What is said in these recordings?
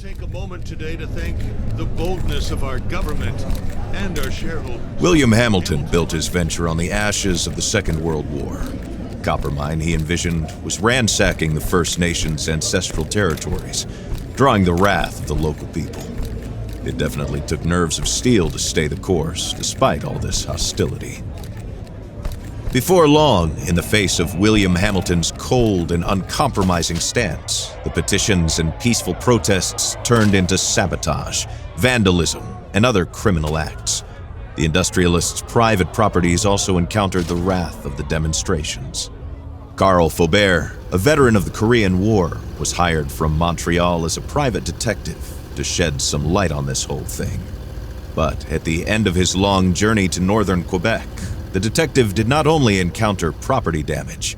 take a moment today to thank the boldness of our government and our shareholders. William Hamilton built his venture on the ashes of the Second World War. The copper mine he envisioned was ransacking the First Nations' ancestral territories, drawing the wrath of the local people. It definitely took nerves of steel to stay the course, despite all this hostility. Before long, in the face of William Hamilton's cold and uncompromising stance, the petitions and peaceful protests turned into sabotage, vandalism, and other criminal acts. The industrialists' private properties also encountered the wrath of the demonstrations. Carl Faubert, a veteran of the Korean War, was hired from Montreal as a private detective to shed some light on this whole thing. But at the end of his long journey to northern Quebec, the detective did not only encounter property damage,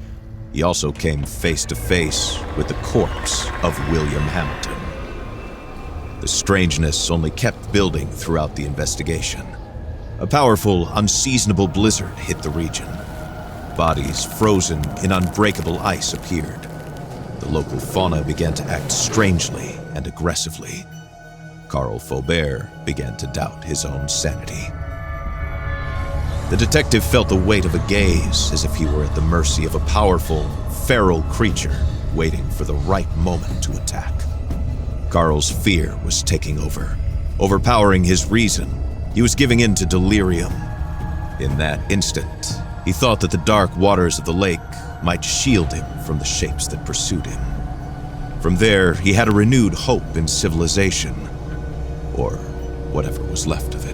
he also came face to face with the corpse of William Hamilton. The strangeness only kept building throughout the investigation. A powerful, unseasonable blizzard hit the region. Bodies frozen in unbreakable ice appeared. The local fauna began to act strangely and aggressively. Carl Faubert began to doubt his own sanity. The detective felt the weight of a gaze, as if he were at the mercy of a powerful, feral creature waiting for the right moment to attack. Carl's fear was taking over, overpowering his reason. He was giving in to delirium. In that instant, he thought that the dark waters of the lake might shield him from the shapes that pursued him. From there, he had a renewed hope in civilization, or whatever was left of it.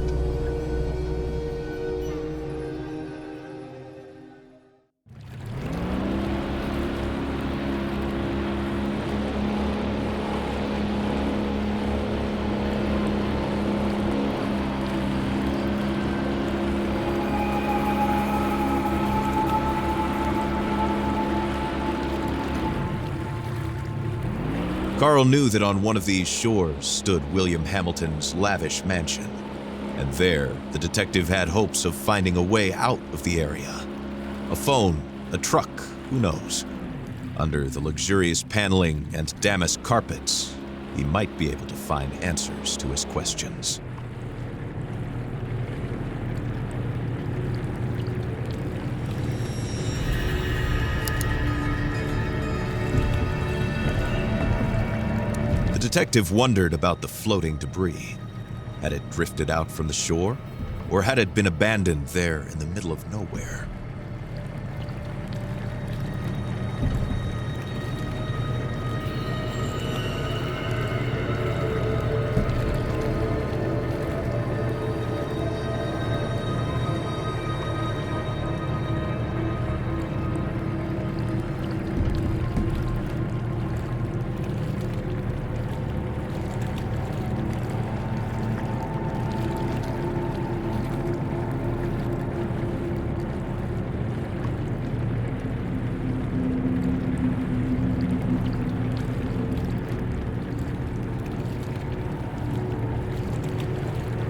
Carl knew that on one of these shores stood William Hamilton's lavish mansion, and there the detective had hopes of finding a way out of the area. A phone, a truck, who knows? Under the luxurious paneling and damask carpets, he might be able to find answers to his questions. The detective wondered about the floating debris. Had it drifted out from the shore, or had it been abandoned there in the middle of nowhere?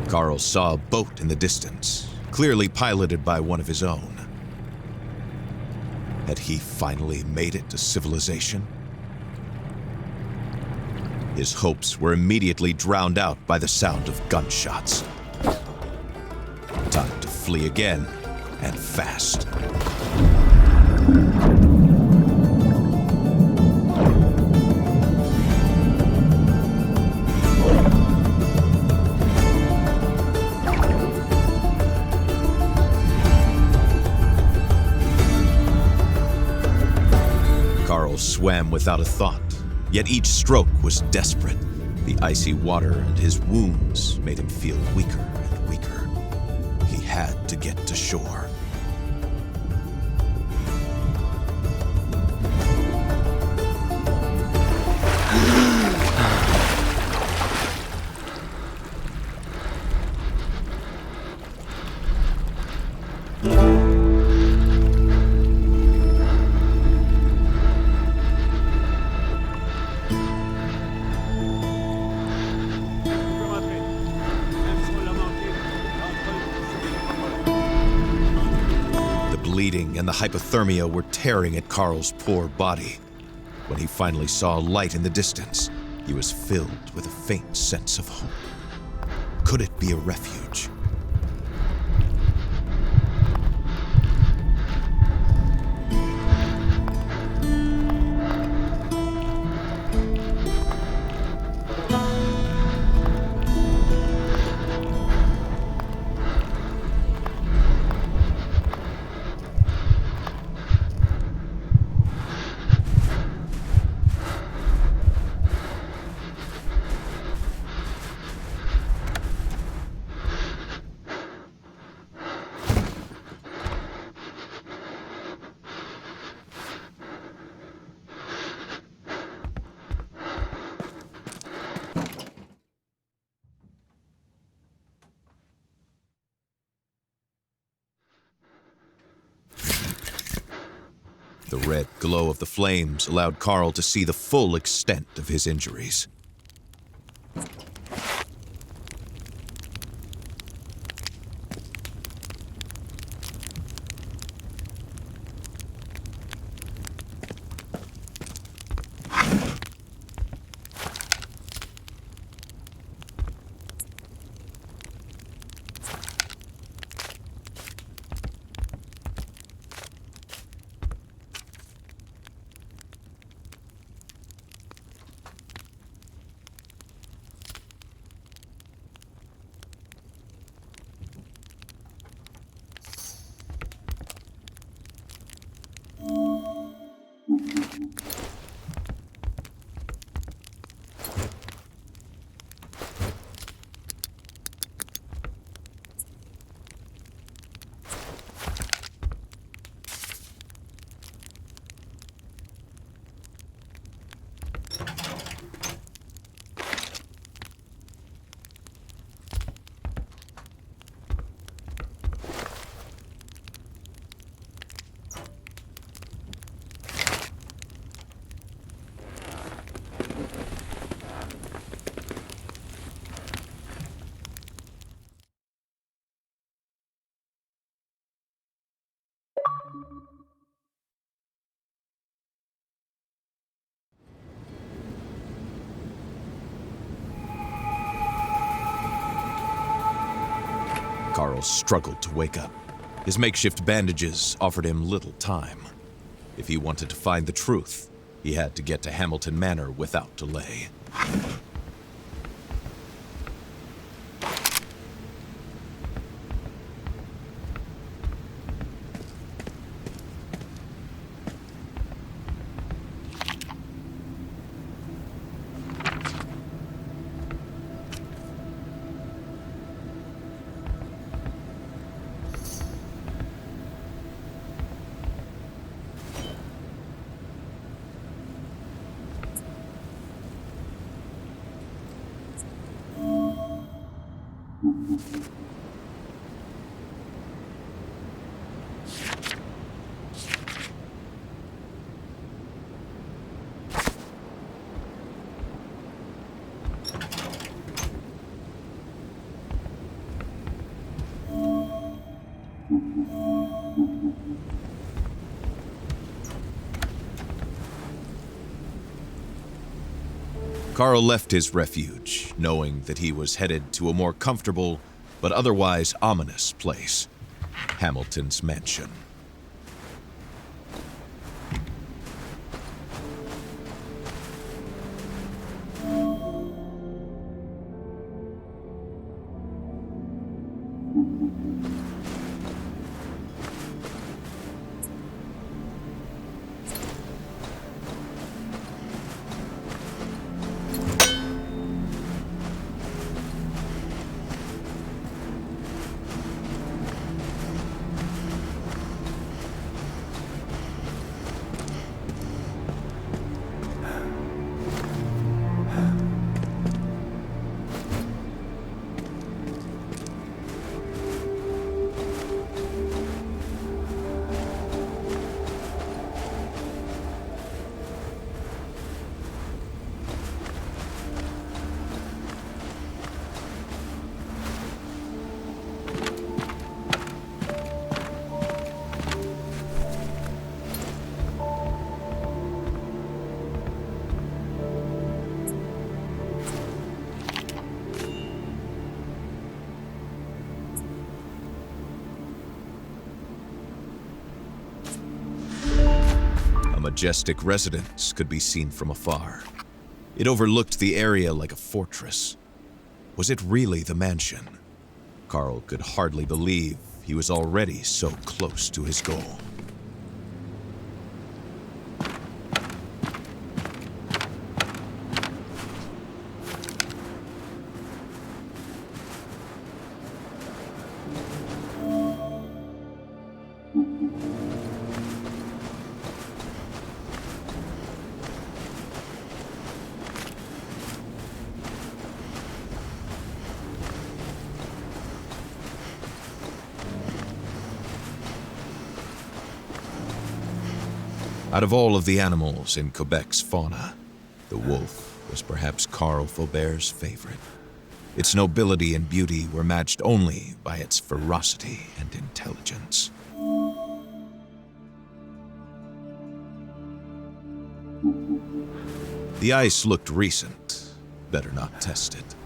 Carl saw a boat in the distance, clearly piloted by one of his own. Had he finally made it to civilization? His hopes were immediately drowned out by the sound of gunshots. Time to flee again, and fast. Carl swam without a thought, yet each stroke was desperate. The icy water and his wounds made him feel weaker and weaker. He had to get to shore. Bleeding and the hypothermia were tearing at Carl's poor body. When he finally saw a light in the distance, He was filled with a faint sense of hope. Could it be a refuge? The red glow of the flames allowed Carl to see the full extent of his injuries. Carl struggled to wake up. His makeshift bandages offered him little time. If he wanted to find the truth, he had to get to Hamilton Manor without delay. Carl left his refuge, knowing that he was headed to a more comfortable, but otherwise ominous place, Hamilton's mansion. majestic residence could be seen from afar. It overlooked the area like a fortress. Was it really the mansion? Carl could hardly believe he was already so close to his goal. Out of all of the animals in Quebec's fauna, the wolf was perhaps Carl Faubert's favorite. Its nobility and beauty were matched only by its ferocity and intelligence. The ice looked recent. Better not test it.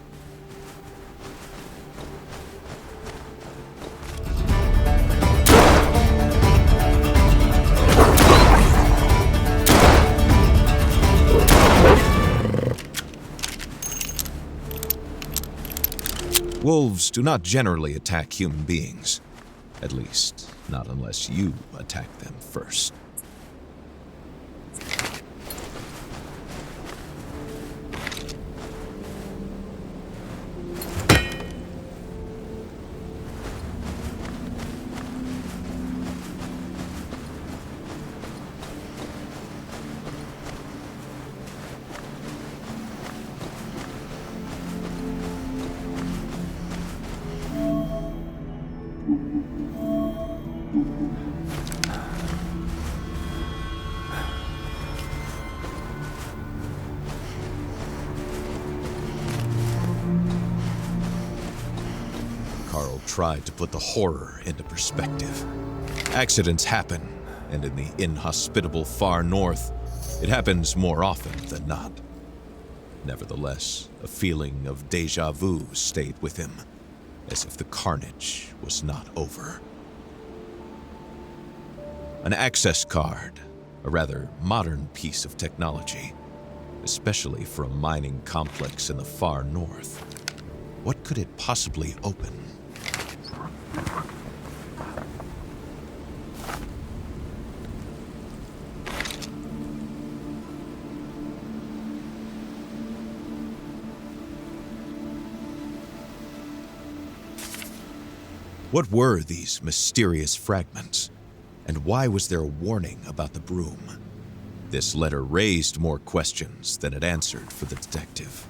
Wolves do not generally attack human beings. At least, not unless you attack them first. Carl tried to put the horror into perspective. Accidents happen, and in the inhospitable far north, it happens more often than not. Nevertheless, a feeling of déjà vu stayed with him, as if the carnage was not over. An access card, a rather modern piece of technology, especially for a mining complex in the far north. What could it possibly open? What were these mysterious fragments? And why was there a warning about the Brume? This letter raised more questions than it answered for the detective.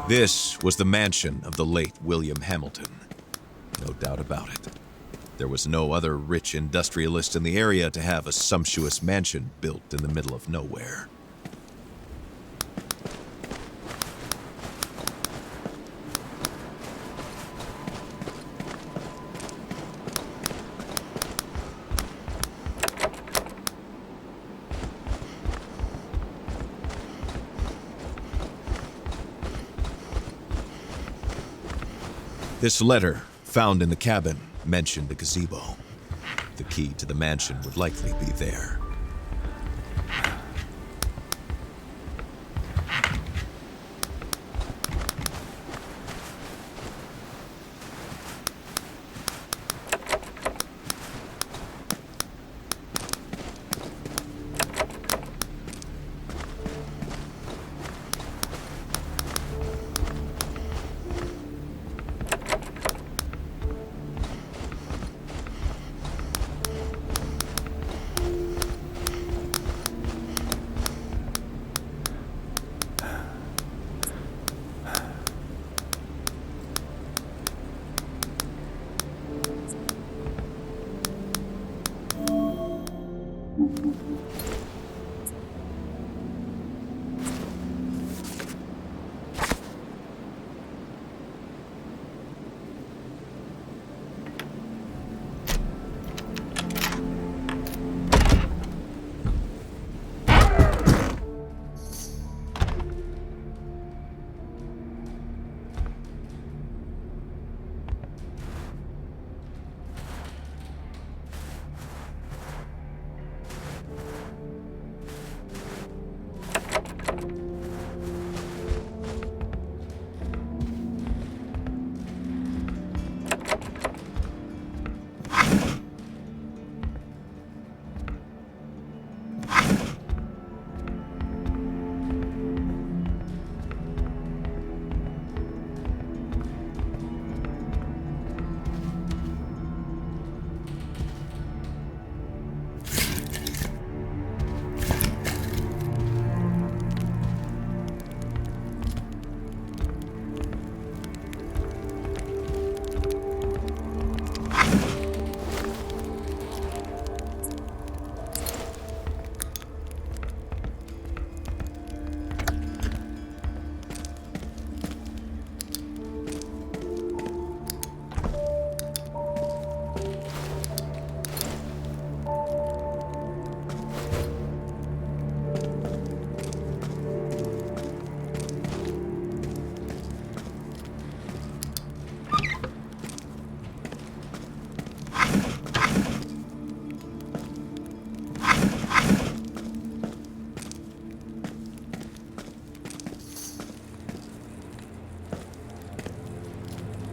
This was the mansion of the late William Hamilton. No doubt about it. There was no other rich industrialist in the area to have a sumptuous mansion built in the middle of nowhere. This letter, found in the cabin, mentioned a gazebo. The key to the mansion would likely be there.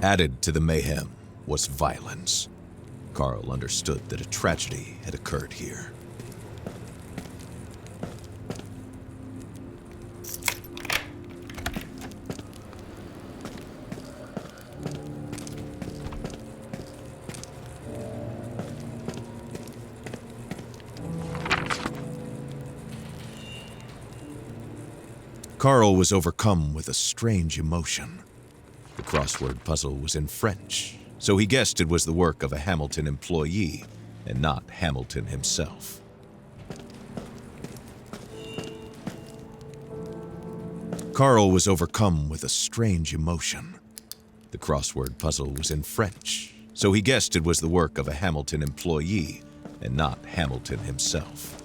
Added to the mayhem was violence. Carl understood that a tragedy had occurred here. Carl was overcome with a strange emotion. The crossword puzzle was in French, so he guessed it was the work of a Hamilton employee and not Hamilton himself. Carl was overcome with a strange emotion. The crossword puzzle was in French, so he guessed it was the work of a Hamilton employee and not Hamilton himself.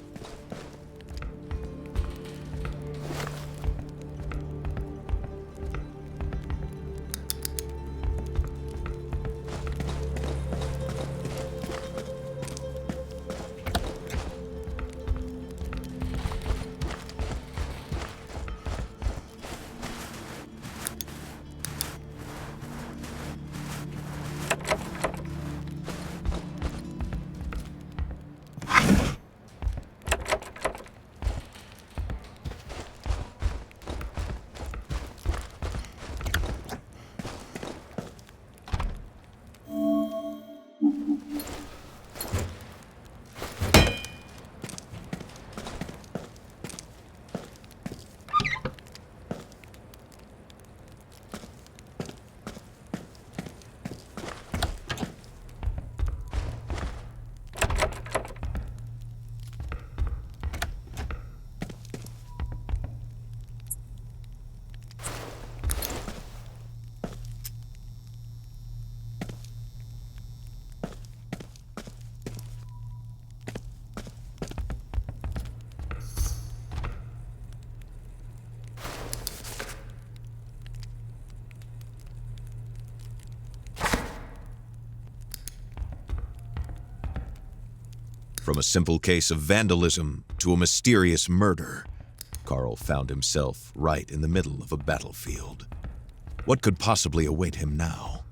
From a simple case of vandalism to a mysterious murder, Carl found himself right in the middle of a battlefield. What could possibly await him now?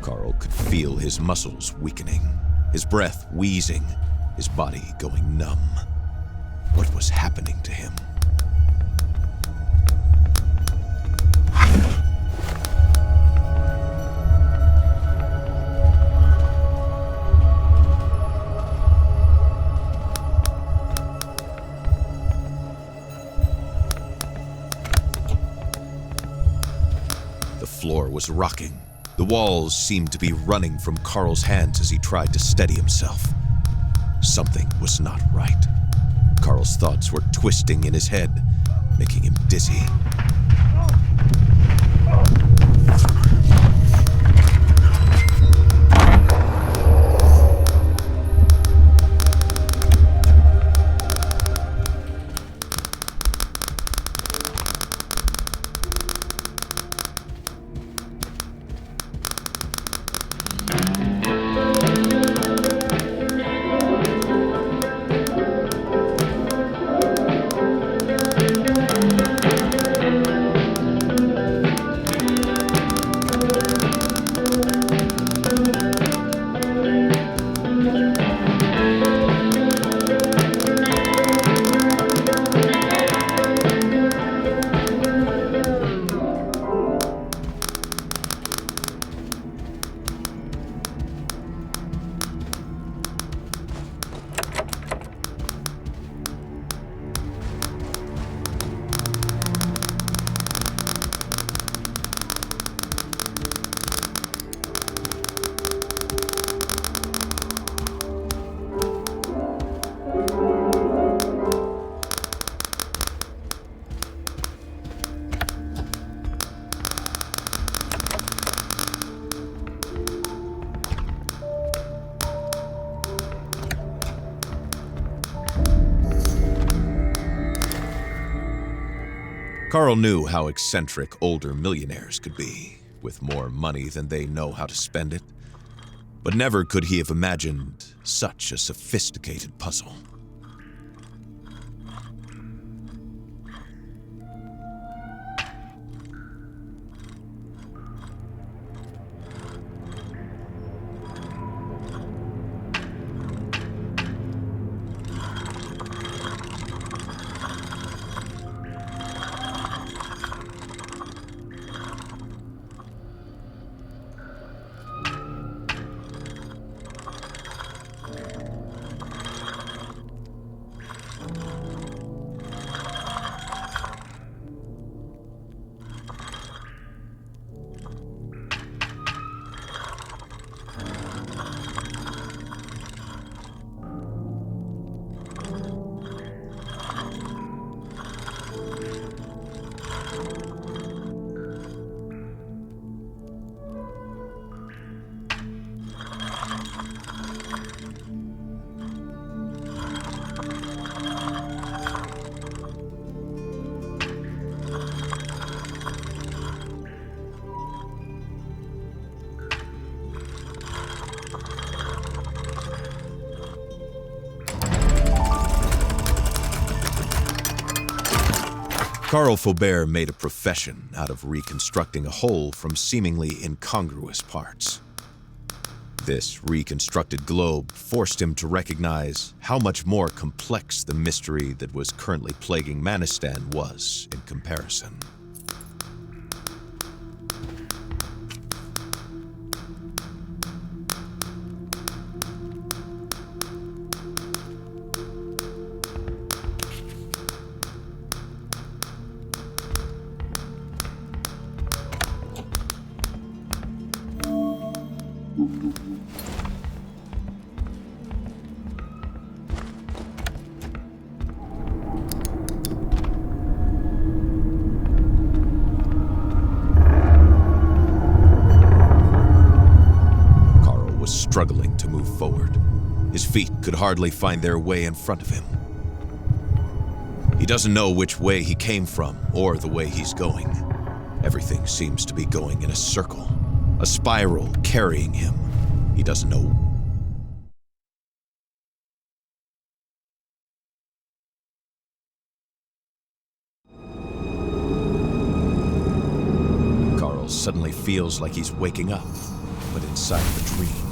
Carl could feel his muscles weakening, his breath wheezing, his body going numb. What was happening to him? The floor was rocking. The walls seemed to be running from Carl's hands as he tried to steady himself. Something was not right. Carl's thoughts were twisting in his head, making him dizzy. Carl knew how eccentric older millionaires could be, with more money than they know how to spend it. But never could he have imagined such a sophisticated puzzle. Carl Faubert made a profession out of reconstructing a whole from seemingly incongruous parts. This reconstructed globe forced him to recognize how much more complex the mystery that was currently plaguing Manistan was in comparison. Struggling to move forward. His feet could hardly find their way in front of him. He doesn't know which way he came from or the way he's going. Everything seems to be going in a circle, a spiral carrying him. He doesn't know. Carl suddenly feels like he's waking up, but inside of a dream.